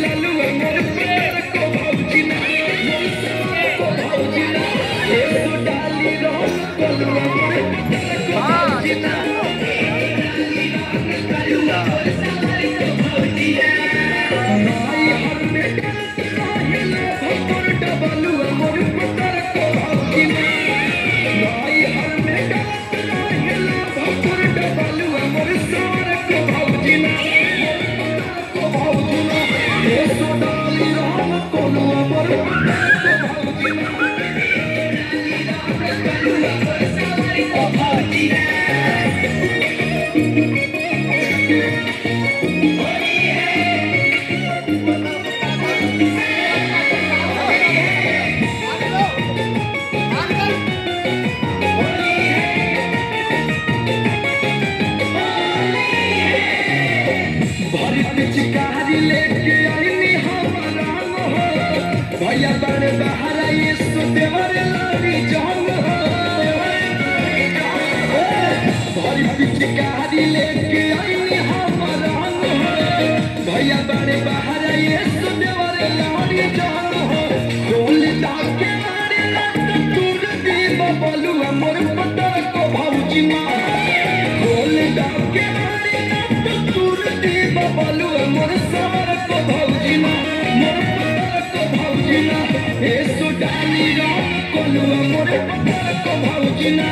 लालू मोर पुत्र को भौजिना मोर सवार को भौजिना ए तो डाली रंग कलुआ मोर पुत्र को भौजिना भैया बड़े बाहर ये सुदेवर लारी जान भरी पिचकारी लेके आई हमारा भैया बड़े बाहर ये सुदेवर लारी जान खोल डाके मारे दूर दी बबलुआ मोर पुत्र को भौजिना खोल डाके मारे दूर दी बबलुआ मोर सवार को भौजिना ए सो डाली रंग कलुआ मोर पुत्र को भौजिना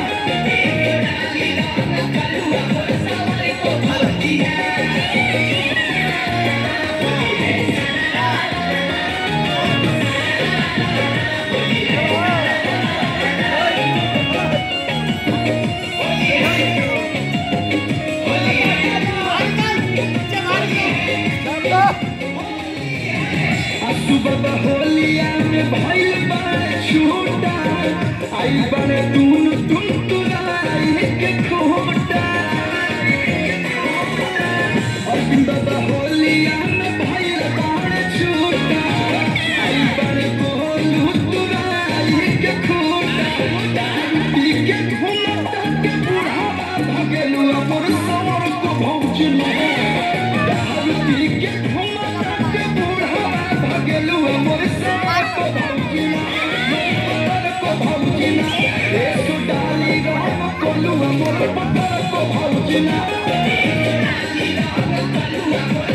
डाली रंग कलुआ मोर सवार को भौजिना सुबह होलिया में भइल बार छूटा आई बने दून तुम तुराई के खोटा और सुबह होलिया में भइल बार छूटा आई बने बोलू तुराई के खोटा पी के घूमता के बुढ़ावा भगेलू मोर सवार को भौजिना पी के घूमता के बुढ़ावा भगेलू मोर सवार को भौजिना ए तो डाली रंग कलुआ मोर पुत्र को भौजिना डाली रंग कलुआ